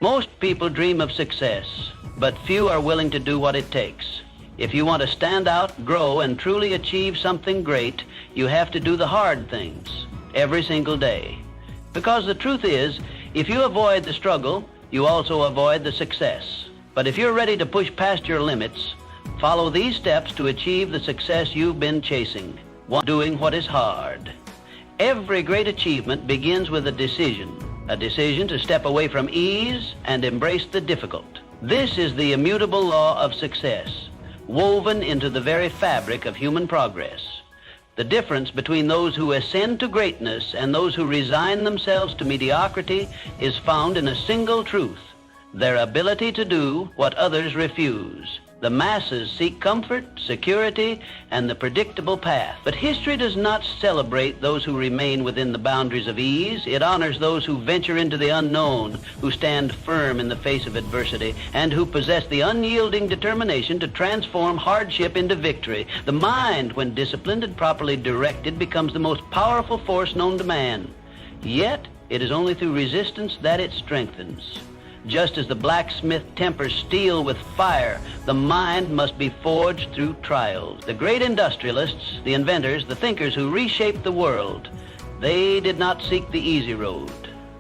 Most people dream of success, but few are willing to do what it takes. If you want to stand out, grow, and truly achieve something great, you have to do the hard things every single day. Because the truth is, if you avoid the struggle, you also avoid the success. But if you're ready to push past your limits, follow these steps to achieve the success you've been chasing. 1. Doing what is hard. Every great achievement begins with a decision to step away from ease and embrace the difficult. This is the immutable law of success, woven into the very fabric of human progress. The difference between those who ascend to greatness and those who resign themselves to mediocrity is found in a single truth: their ability to do what others refuse. The masses seek comfort, security, and the predictable path. But history does not celebrate those who remain within the boundaries of ease. It honors those who venture into the unknown, who stand firm in the face of adversity, and who possess the unyielding determination to transform hardship into victory. The mind, when disciplined and properly directed, becomes the most powerful force known to man. Yet, it is only through resistance that it strengthens. Just as the blacksmith tempers steel with fire, the mind must be forged through trials. The great industrialists, the inventors, the thinkers who reshaped the world, they did not seek the easy road.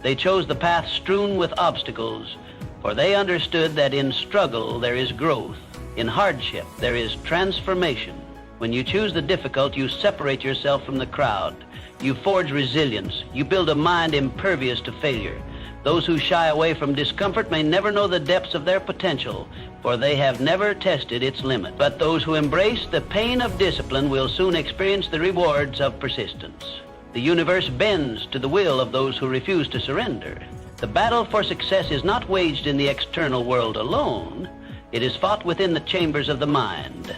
They chose the path strewn with obstacles, for they understood that in struggle there is growth. In hardship there is transformation. When you choose the difficult, you separate yourself from the crowd. You forge resilience. You build a mind impervious to failure. Those who shy away from discomfort may never know the depths of their potential, for they have never tested its limit. But those who embrace the pain of discipline will soon experience the rewards of persistence. The universe bends to the will of those who refuse to surrender. The battle for success is not waged in the external world alone. It is fought within the chambers of the mind.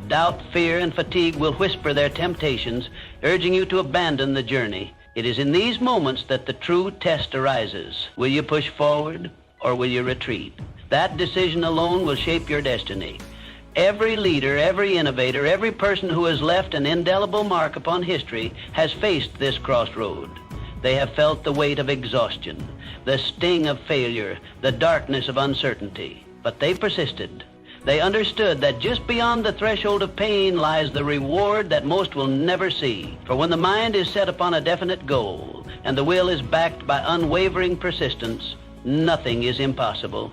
Doubt, fear, and fatigue will whisper their temptations, urging you to abandon the journey. It is in these moments that the true test arises. Will you push forward or will you retreat? That decision alone will shape your destiny. Every leader, every innovator, every person who has left an indelible mark upon history has faced this crossroad. They have felt the weight of exhaustion, the sting of failure, the darkness of uncertainty. But they persisted. They understood that just beyond the threshold of pain lies the reward that most will never see. For when the mind is set upon a definite goal and the will is backed by unwavering persistence, nothing is impossible.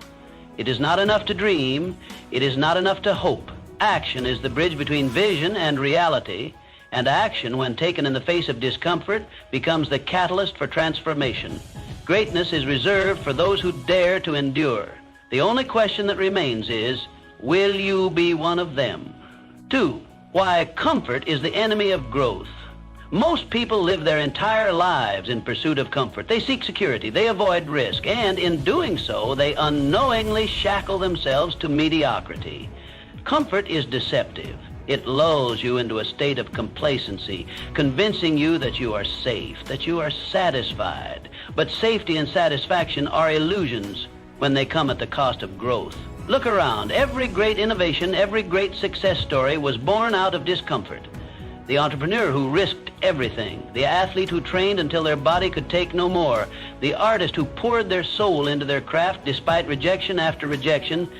It is not enough to dream. It is not enough to hope. Action is the bridge between vision and reality, and action, when taken in the face of discomfort, becomes the catalyst for transformation. Greatness is reserved for those who dare to endure. The only question that remains is, will you be one of them? 2. Why comfort is the enemy of growth. Most people live their entire lives in pursuit of comfort. They seek security, they avoid risk, and in doing so, they unknowingly shackle themselves to mediocrity. Comfort is deceptive. It lulls you into a state of complacency, convincing you that you are safe, that you are satisfied. But safety and satisfaction are illusions when they come at the cost of growth. Look around. Every great innovation, every great success story was born out of discomfort. The entrepreneur who risked everything, the athlete who trained until their body could take no more, the artist who poured their soul into their craft despite rejection after rejection,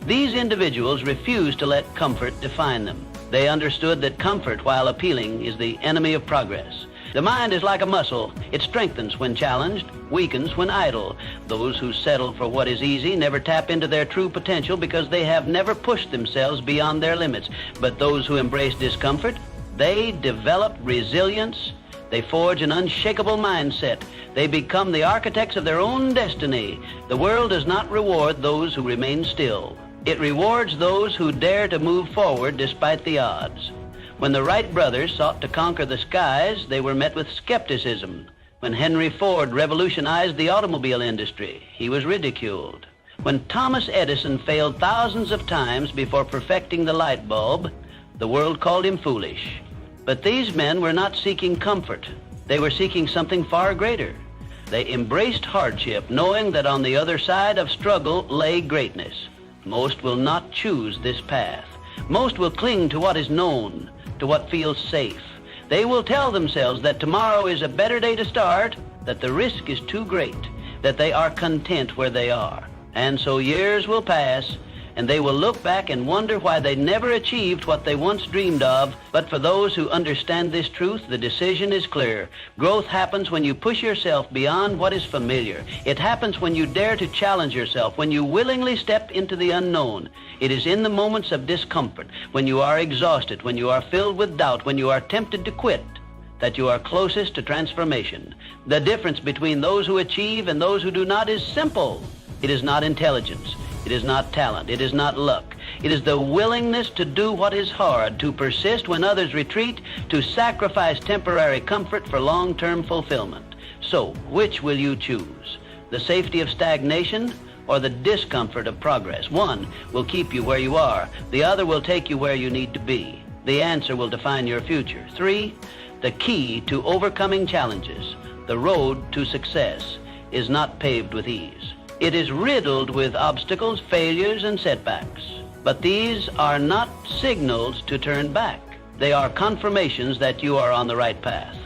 these individuals refused to let comfort define them. They understood that comfort, while appealing, is the enemy of progress. The mind is like a muscle. It strengthens when challenged, weakens when idle. Those who settle for what is easy never tap into their true potential because they have never pushed themselves beyond their limits. But those who embrace discomfort, they develop resilience. They forge an unshakable mindset. They become the architects of their own destiny. The world does not reward those who remain still. It rewards those who dare to move forward despite the odds. When the Wright brothers sought to conquer the skies, they were met with skepticism. When Henry Ford revolutionized the automobile industry, he was ridiculed. When Thomas Edison failed thousands of times before perfecting the light bulb, the world called him foolish. But these men were not seeking comfort. They were seeking something far greater. They embraced hardship, knowing that on the other side of struggle lay greatness. Most will not choose this path. Most will cling to what is known, to what feels safe. They will tell themselves that tomorrow is a better day to start, that the risk is too great. that they are content where they are. And so years will pass, and they will look back and wonder why they never achieved what they once dreamed of. But for those who understand this truth, the decision is clear. Growth happens when you push yourself beyond what is familiar. It happens when you dare to challenge yourself, when you willingly step into the unknown. It is in the moments of discomfort, when you are exhausted, when you are filled with doubt, when you are tempted to quit, that you are closest to transformation. The difference between those who achieve and those who do not is simple. It is not intelligence. It is not talent. It is not luck. It is the willingness to do what is hard, to persist when others retreat, to sacrifice temporary comfort for long-term fulfillment. So, which will you choose? The safety of stagnation or the discomfort of progress? One will keep you where you are. The other will take you where you need to be. The answer will define your future. 3, the key to overcoming challenges, the road to success, is not paved with ease. It is riddled with obstacles, failures, and setbacks. But these are not signals to turn back. They are confirmations that you are on the right path.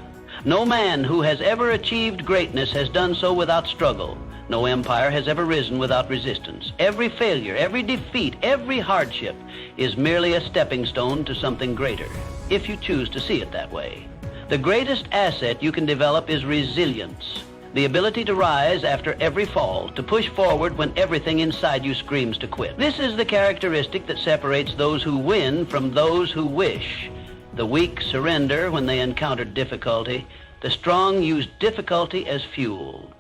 No man who has ever achieved greatness has done so without struggle. No empire has ever risen without resistance. Every failure, every defeat, every hardship is merely a stepping stone to something greater, if you choose to see it that way. The greatest asset you can develop is resilience. The ability to rise after every fall, to push forward when everything inside you screams to quit. This is the characteristic that separates those who win from those who wish. The weak surrender when they encounter difficulty. The strong use difficulty as fuel.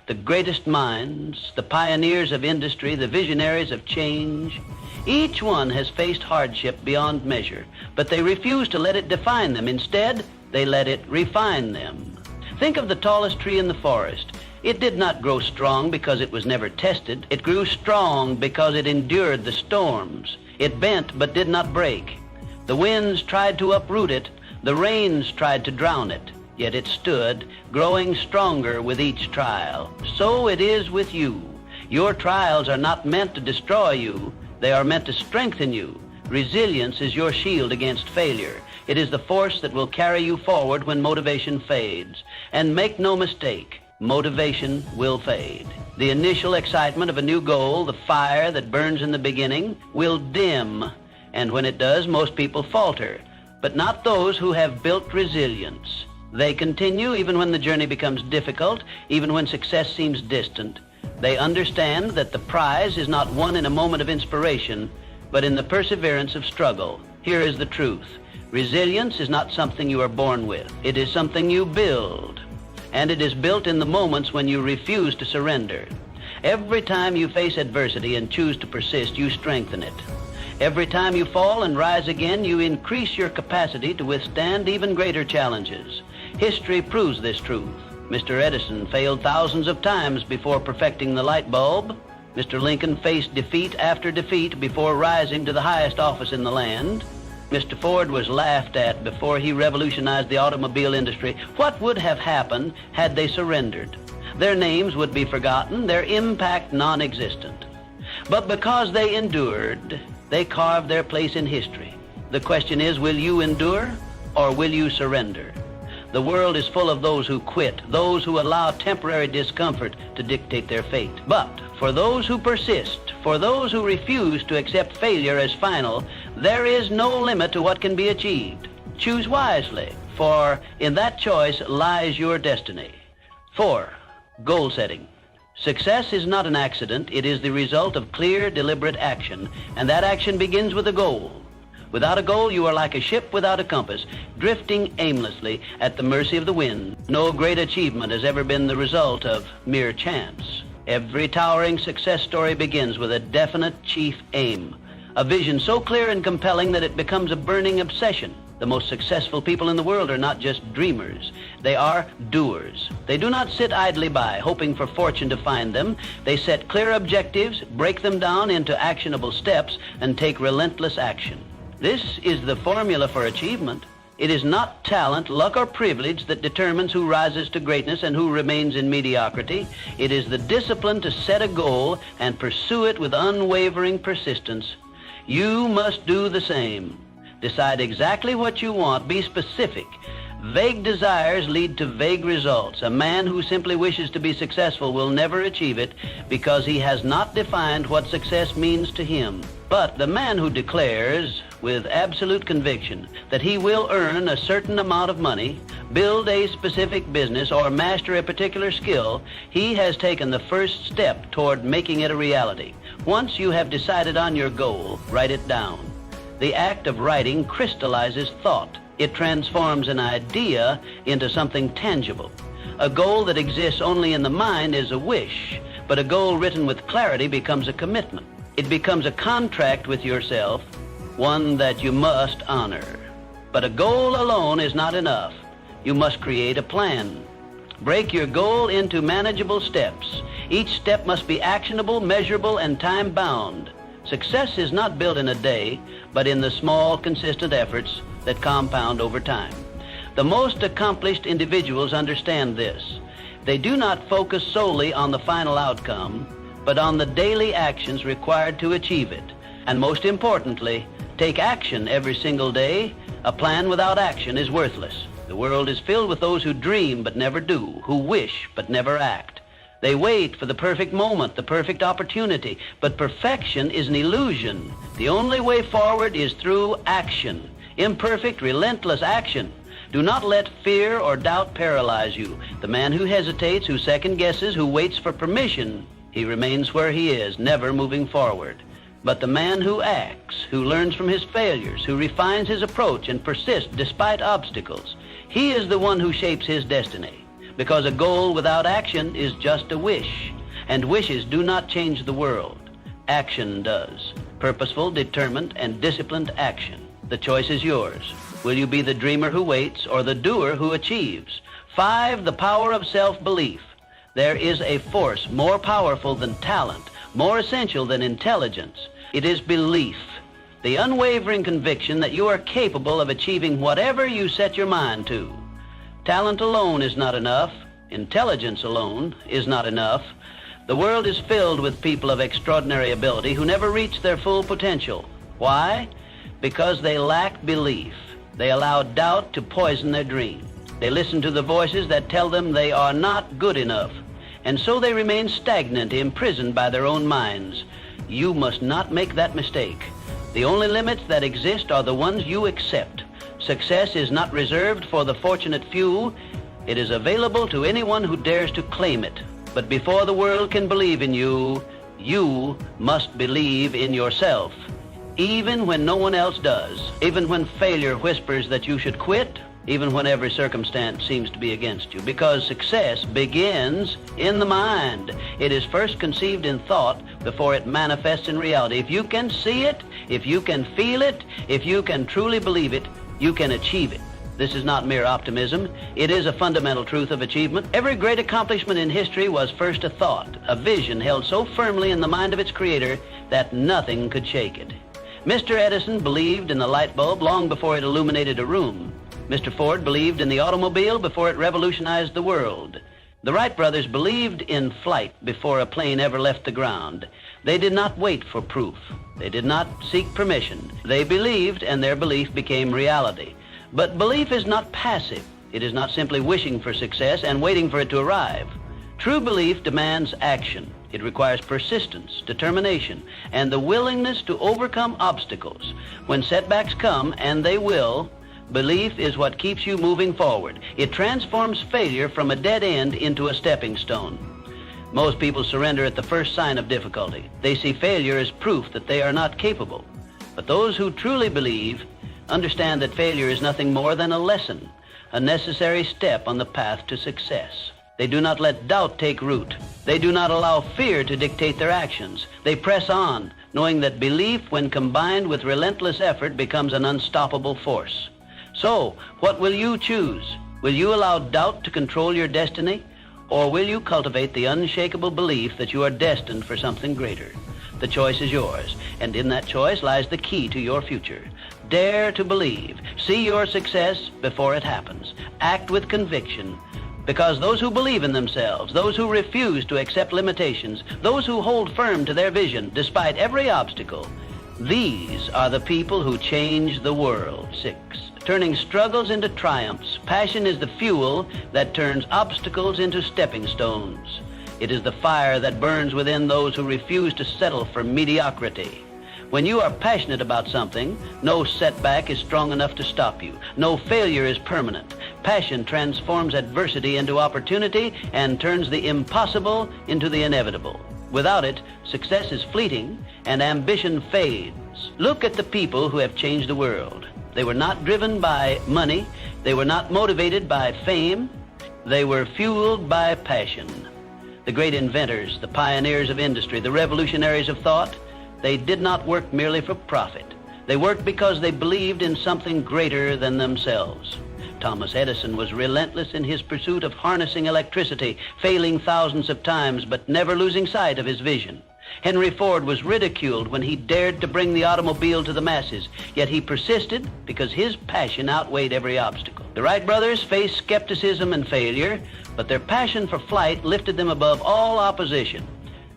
The greatest minds, the pioneers of industry, the visionaries of change, each one has faced hardship beyond measure, but they refuse to let it define them. Instead, they let it refine them. Think of the tallest tree in the forest. It did not grow strong because it was never tested. It grew strong because it endured the storms. It bent but did not break. The winds tried to uproot it. The rains tried to drown it. Yet it stood, growing stronger with each trial. So it is with you. Your trials are not meant to destroy you. They are meant to strengthen you. Resilience is your shield against failure. It is the force that will carry you forward when motivation fades. And make no mistake, motivation will fade. The initial excitement of a new goal, the fire that burns in the beginning, will dim. And when it does, most people falter. But not those who have built resilience. They continue even when the journey becomes difficult, even when success seems distant. They understand that the prize is not won in a moment of inspiration, but in the perseverance of struggle. Here is the truth. Resilience is not something you are born with. It is something you build. And it is built in the moments when you refuse to surrender. Every time you face adversity and choose to persist, you strengthen it. Every time you fall and rise again, you increase your capacity to withstand even greater challenges. History proves this truth. Mr. Edison failed thousands of times before perfecting the light bulb. Mr. Lincoln faced defeat after defeat before rising to the highest office in the land. Mr. Ford was laughed at before he revolutionized the automobile industry. What would have happened had they surrendered? Their names would be forgotten, their impact non-existent. But because they endured, they carved their place in history. The question is, will you endure or will you surrender? The world is full of those who quit, those who allow temporary discomfort to dictate their fate. But for those who persist, for those who refuse to accept failure as final, there is no limit to what can be achieved. Choose wisely, for in that choice lies your destiny. 4, goal setting. Success is not an accident. It is the result of clear, deliberate action, and that action begins with a goal. Without a goal, you are like a ship without a compass, drifting aimlessly at the mercy of the wind. No great achievement has ever been the result of mere chance. Every towering success story begins with a definite chief aim, a vision so clear and compelling that it becomes a burning obsession. The most successful people in the world are not just dreamers. They are doers. They do not sit idly by, hoping for fortune to find them. They set clear objectives, break them down into actionable steps, and take relentless action. This is the formula for achievement. It is not talent, luck, or privilege that determines who rises to greatness and who remains in mediocrity. It is the discipline to set a goal and pursue it with unwavering persistence. You must do the same. Decide exactly what you want. Be specific. Vague desires lead to vague results. A man who simply wishes to be successful will never achieve it because he has not defined what success means to him. But the man who declares with absolute conviction that he will earn a certain amount of money, build a specific business, or master a particular skill, he has taken the first step toward making it a reality. Once you have decided on your goal, write it down. The act of writing crystallizes thought. It transforms an idea into something tangible. A goal that exists only in the mind is a wish, but a goal written with clarity becomes a commitment. It becomes a contract with yourself, one that you must honor. But a goal alone is not enough. You must create a plan. Break your goal into manageable steps. Each step must be actionable, measurable, and time-bound. Success is not built in a day, but in the small, consistent efforts that compound over time. The most accomplished individuals understand this. They do not focus solely on the final outcome, but on the daily actions required to achieve it. And most importantly, take action every single day. A plan without action is worthless. The world is filled with those who dream but never do, who wish but never act. They wait for the perfect moment, the perfect opportunity, but perfection is an illusion. The only way forward is through action. Imperfect, relentless action. Do not let fear or doubt paralyze you. The man who hesitates, who second guesses, who waits for permission, he remains where he is, never moving forward. But the man who acts, who learns from his failures, who refines his approach and persists despite obstacles, he is the one who shapes his destiny. Because a goal without action is just a wish, and wishes do not change the world. Action does. Purposeful, determined, and disciplined action. The choice is yours. Will you be the dreamer who waits or the doer who achieves? 5, the power of self-belief. There is a force more powerful than talent, more essential than intelligence. It is belief, the unwavering conviction that you are capable of achieving whatever you set your mind to. Talent alone is not enough. Intelligence alone is not enough. The world is filled with people of extraordinary ability who never reach their full potential. Why? Because they lack belief. They allow doubt to poison their dream. They listen to the voices that tell them they are not good enough, and so they remain stagnant, imprisoned by their own minds. You must not make that mistake. The only limits that exist are the ones you accept. Success is not reserved for the fortunate few. It is available to anyone who dares to claim it. But before the world can believe in you, you must believe in yourself. Even when no one else does, even when failure whispers that you should quit, even when every circumstance seems to be against you, because success begins in the mind. It is first conceived in thought before it manifests in reality. If you can see it, if you can feel it, if you can truly believe it, you can achieve it. This is not mere optimism. It is a fundamental truth of achievement. Every great accomplishment in history was first a thought, a vision held so firmly in the mind of its creator that nothing could shake it. Mr. Edison believed in the light bulb long before it illuminated a room. Mr. Ford believed in the automobile before it revolutionized the world. The Wright brothers believed in flight before a plane ever left the ground. They did not wait for proof. They did not seek permission. They believed, and their belief became reality. But belief is not passive. It is not simply wishing for success and waiting for it to arrive. True belief demands action. It requires persistence, determination, and the willingness to overcome obstacles. When setbacks come, and they will, belief is what keeps you moving forward. It transforms failure from a dead end into a stepping stone. Most people surrender at the first sign of difficulty. They see failure as proof that they are not capable. But those who truly believe understand that failure is nothing more than a lesson, a necessary step on the path to success. They do not let doubt take root. They do not allow fear to dictate their actions. They press on, knowing that belief, when combined with relentless effort, becomes an unstoppable force. So, what will you choose? Will you allow doubt to control your destiny? Or will you cultivate the unshakable belief that you are destined for something greater? The choice is yours, and in that choice lies the key to your future. Dare to believe. See your success before it happens. Act with conviction. Because those who believe in themselves, those who refuse to accept limitations, those who hold firm to their vision despite every obstacle, these are the people who change the world. 6, turning struggles into triumphs. Passion is the fuel that turns obstacles into stepping stones. It is the fire that burns within those who refuse to settle for mediocrity. When you are passionate about something, no setback is strong enough to stop you. No failure is permanent. Passion transforms adversity into opportunity and turns the impossible into the inevitable. Without it, success is fleeting and ambition fades. Look at the people who have changed the world. They were not driven by money. They were not motivated by fame. They were fueled by passion. The great inventors, the pioneers of industry, the revolutionaries of thought, they did not work merely for profit. They worked because they believed in something greater than themselves. Thomas Edison was relentless in his pursuit of harnessing electricity, failing thousands of times, but never losing sight of his vision. Henry Ford was ridiculed when he dared to bring the automobile to the masses, yet he persisted because his passion outweighed every obstacle. The Wright brothers faced skepticism and failure, but their passion for flight lifted them above all opposition.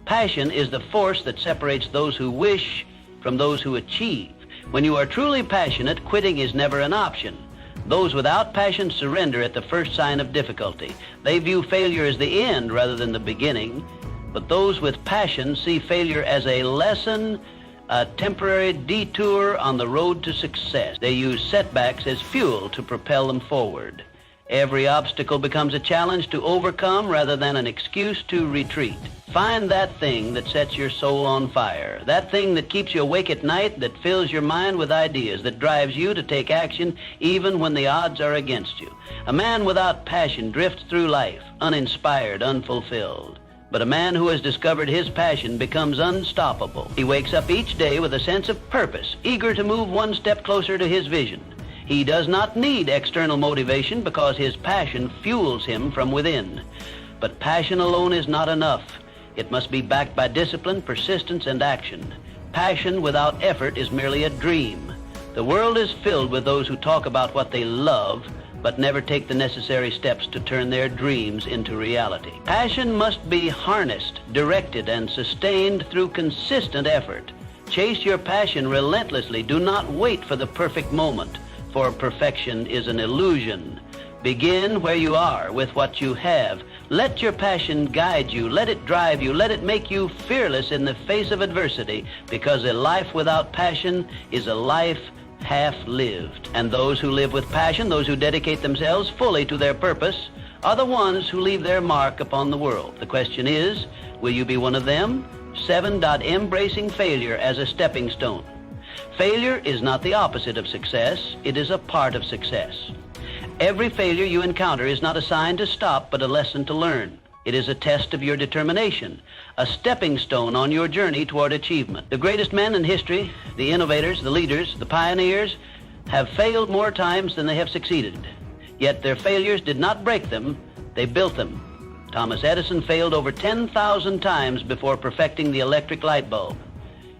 Passion is the force that separates those who wish from those who achieve. When you are truly passionate, quitting is never an option. Those without passion surrender at the first sign of difficulty. They view failure as the end rather than the beginning. But those with passion see failure as a lesson, a temporary detour on the road to success. They use setbacks as fuel to propel them forward. Every obstacle becomes a challenge to overcome rather than an excuse to retreat. Find that thing that sets your soul on fire, that thing that keeps you awake at night, that fills your mind with ideas, that drives you to take action even when the odds are against you. A man without passion drifts through life, uninspired, unfulfilled. But a man who has discovered his passion becomes unstoppable. He wakes up each day with a sense of purpose, eager to move one step closer to his vision. He does not need external motivation because his passion fuels him from within. But passion alone is not enough. It must be backed by discipline, persistence, and action. Passion without effort is merely a dream. The world is filled with those who talk about what they love, but never take the necessary steps to turn their dreams into reality. Passion must be harnessed, directed, and sustained through consistent effort. Chase your passion relentlessly. Do not wait for the perfect moment, for perfection is an illusion. Begin where you are with what you have. Let your passion guide you. Let it drive you. Let it make you fearless in the face of adversity, because a life without passion is a life half-lived. And those who live with passion, those who dedicate themselves fully to their purpose, are the ones who leave their mark upon the world. The question is, will you be one of them? 7. Embracing failure as a stepping stone. Failure is not the opposite of success. It is a part of success. Every failure you encounter is not a sign to stop, but a lesson to learn. It is a test of your determination, a stepping stone on your journey toward achievement. The greatest men in history, the innovators, the leaders, the pioneers, have failed more times than they have succeeded. Yet their failures did not break them, they built them. Thomas Edison failed over 10,000 times before perfecting the electric light bulb.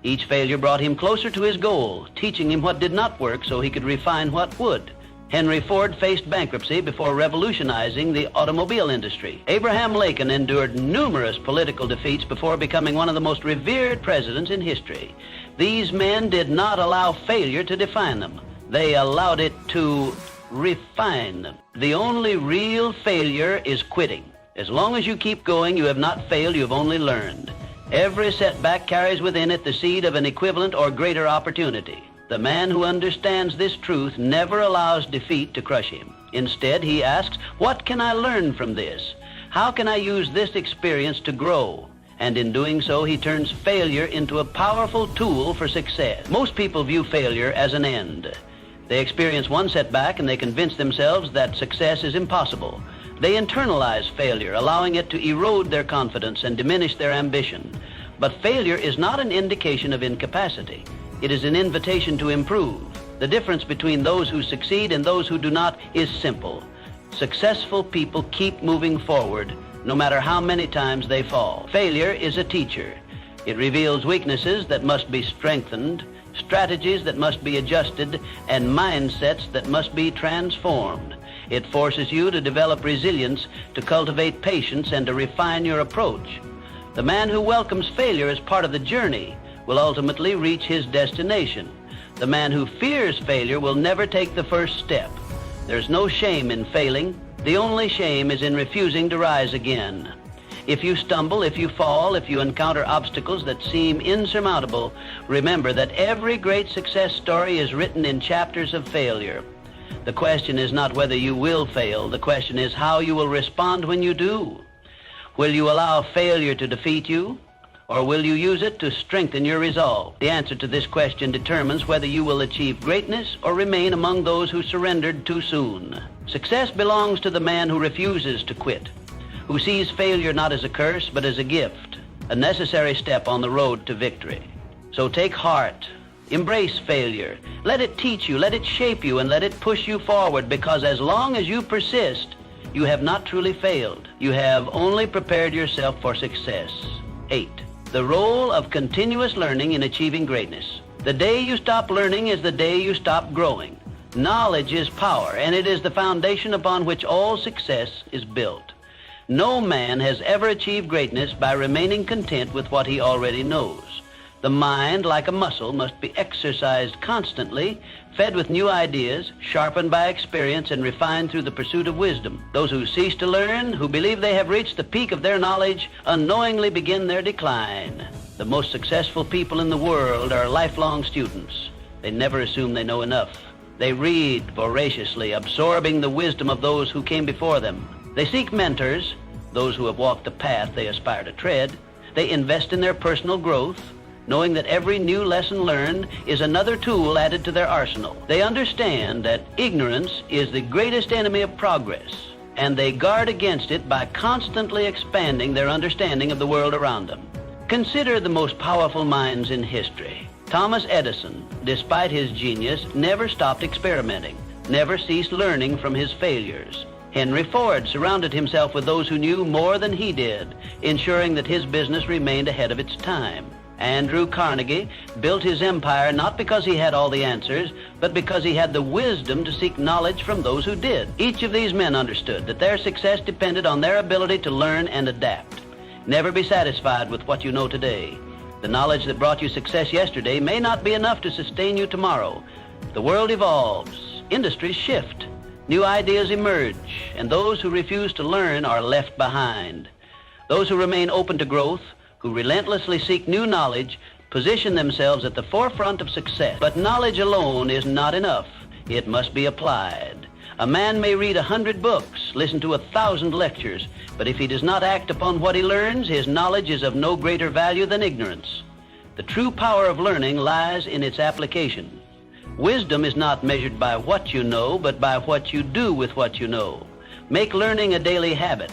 Each failure brought him closer to his goal, teaching him what did not work so he could refine what would. Henry Ford faced bankruptcy before revolutionizing the automobile industry. Abraham Lincoln endured numerous political defeats before becoming one of the most revered presidents in history. These men did not allow failure to define them. They allowed it to refine them. The only real failure is quitting. As long as you keep going, you have not failed, you have only learned. Every setback carries within it the seed of an equivalent or greater opportunity. The man who understands this truth never allows defeat to crush him. Instead, he asks, what can I learn from this? How can I use this experience to grow? And in doing so, he turns failure into a powerful tool for success. Most people view failure as an end. They experience one setback and they convince themselves that success is impossible. They internalize failure, allowing it to erode their confidence and diminish their ambition. But failure is not an indication of incapacity. It is an invitation to improve. The difference between those who succeed and those who do not is simple. Successful people keep moving forward, no matter how many times they fall. Failure is a teacher. It reveals weaknesses that must be strengthened, strategies that must be adjusted, and mindsets that must be transformed. It forces you to develop resilience, to cultivate patience, and to refine your approach. The man who welcomes failure as part of the journey will ultimately reach his destination. The man who fears failure will never take the first step. There's no shame in failing. The only shame is in refusing to rise again. If you stumble, if you fall, if you encounter obstacles that seem insurmountable, remember that every great success story is written in chapters of failure. The question is not whether you will fail. The question is how you will respond when you do. Will you allow failure to defeat you, or will you use it to strengthen your resolve? The answer to this question determines whether you will achieve greatness or remain among those who surrendered too soon. Success belongs to the man who refuses to quit, who sees failure not as a curse but as a gift, a necessary step on the road to victory. So take heart. Embrace failure. Let it teach you, let it shape you, and let it push you forward, because as long as you persist, you have not truly failed. You have only prepared yourself for success. 8. The role of continuous learning in achieving greatness. The day you stop learning is the day you stop growing. Knowledge is power, and it is the foundation upon which all success is built. No man has ever achieved greatness by remaining content with what he already knows. The mind, like a muscle, must be exercised constantly, fed with new ideas, sharpened by experience, and refined through the pursuit of wisdom. Those who cease to learn, who believe they have reached the peak of their knowledge, unknowingly begin their decline. The most successful people in the world are lifelong students. They never assume they know enough. They read voraciously, absorbing the wisdom of those who came before them. They seek mentors, those who have walked the path they aspire to tread. They invest in their personal growth, knowing that every new lesson learned is another tool added to their arsenal. They understand that ignorance is the greatest enemy of progress, and they guard against it by constantly expanding their understanding of the world around them. Consider the most powerful minds in history. Thomas Edison, despite his genius, never stopped experimenting, never ceased learning from his failures. Henry Ford surrounded himself with those who knew more than he did, ensuring that his business remained ahead of its time. Andrew Carnegie built his empire not because he had all the answers, but because he had the wisdom to seek knowledge from those who did. Each of these men understood that their success depended on their ability to learn and adapt. Never be satisfied with what you know today. The knowledge that brought you success yesterday may not be enough to sustain you tomorrow. The world evolves, industries shift, new ideas emerge, and those who refuse to learn are left behind. Those who remain open to growth, who relentlessly seek new knowledge, position themselves at the forefront of success. But knowledge alone is not enough. It must be applied. A man may read 100 books, listen to 1,000 lectures, but if he does not act upon what he learns, his knowledge is of no greater value than ignorance. The true power of learning lies in its application. Wisdom is not measured by what you know, but by what you do with what you know. Make learning a daily habit.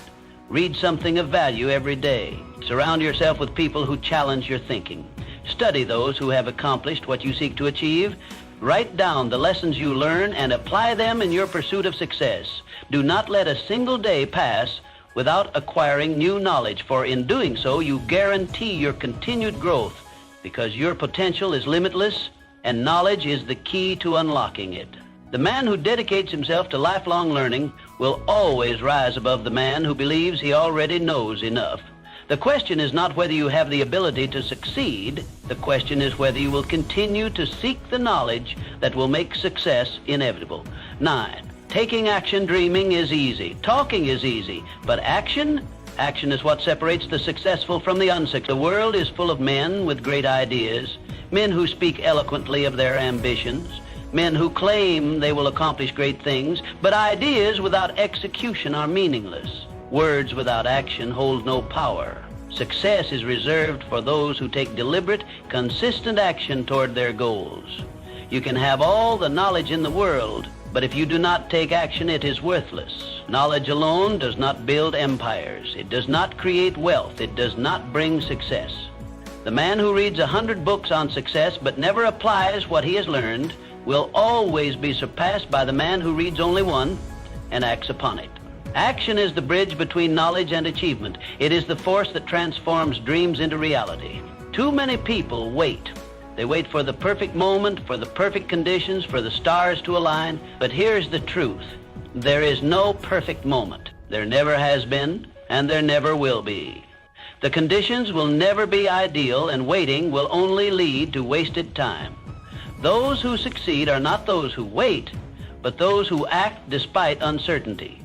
Read something of value every day. Surround yourself with people who challenge your thinking. Study those who have accomplished what you seek to achieve. Write down the lessons you learn and apply them in your pursuit of success. Do not let a single day pass without acquiring new knowledge, for in doing so, you guarantee your continued growth, because your potential is limitless and knowledge is the key to unlocking it. The man who dedicates himself to lifelong learning will always rise above the man who believes he already knows enough. The question is not whether you have the ability to succeed. The question is whether you will continue to seek the knowledge that will make success inevitable. 9. Taking action. Dreaming is easy. Talking is easy. But action? Action is what separates the successful from the unsuccessful. The world is full of men with great ideas, men who speak eloquently of their ambitions, men who claim they will accomplish great things, but ideas without execution are meaningless. Words without action hold no power. Success is reserved for those who take deliberate, consistent action toward their goals. You can have all the knowledge in the world, but if you do not take action, it is worthless. Knowledge alone does not build empires. It does not create wealth. It does not bring success. The man who reads 100 books on success but never applies what he has learned will always be surpassed by the man who reads only one and acts upon it. Action is the bridge between knowledge and achievement. It is the force that transforms dreams into reality. Too many people wait. They wait for the perfect moment, for the perfect conditions, for the stars to align. But here's the truth. There is no perfect moment. There never has been, and there never will be. The conditions will never be ideal, and waiting will only lead to wasted time. Those who succeed are not those who wait, but those who act despite uncertainty.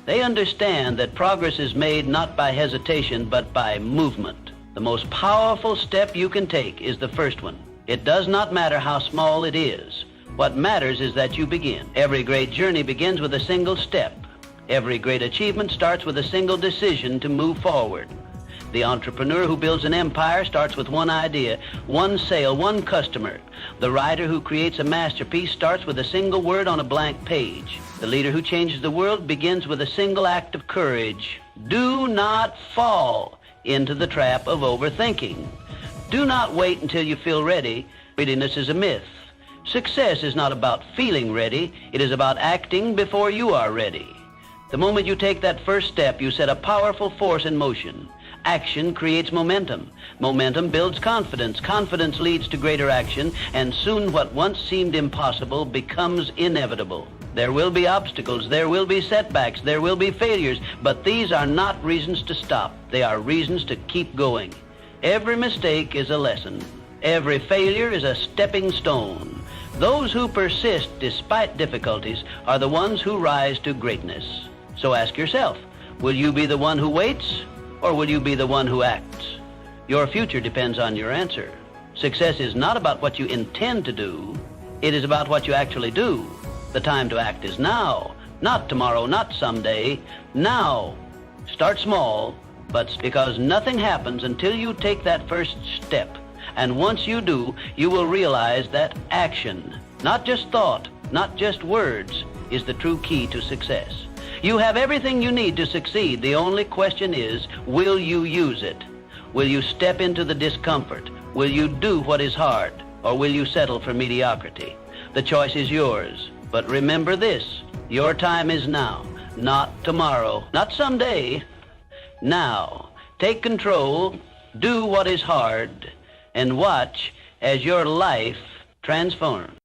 They understand that progress is made not by hesitation, but by movement. The most powerful step you can take is the first one. It does not matter how small it is. What matters is that you begin. Every great journey begins with a single step. Every great achievement starts with a single decision to move forward. The entrepreneur who builds an empire starts with one idea, one sale, one customer. The writer who creates a masterpiece starts with a single word on a blank page. The leader who changes the world begins with a single act of courage. Do not fall into the trap of overthinking. Do not wait until you feel ready. Readiness is a myth. Success is not about feeling ready. It is about acting before you are ready. The moment you take that first step, you set a powerful force in motion. Action creates momentum. Momentum builds confidence. Confidence leads to greater action, and soon what once seemed impossible becomes inevitable. There will be obstacles, there will be setbacks, there will be failures, but these are not reasons to stop. They are reasons to keep going. Every mistake is a lesson. Every failure is a stepping stone. Those who persist despite difficulties are the ones who rise to greatness. So ask yourself, will you be the one who waits, or will you be the one who acts? Your future depends on your answer. Success is not about what you intend to do. It is about what you actually do. The time to act is now, not tomorrow, not someday. Now. Start small, but because nothing happens until you take that first step. And once you do, you will realize that action, not just thought, not just words, is the true key to success. You have everything you need to succeed. The only question is, will you use it? Will you step into the discomfort? Will you do what is hard? Or will you settle for mediocrity? The choice is yours. But remember this, your time is now, not tomorrow, not someday. Now, take control, do what is hard, and watch as your life transforms.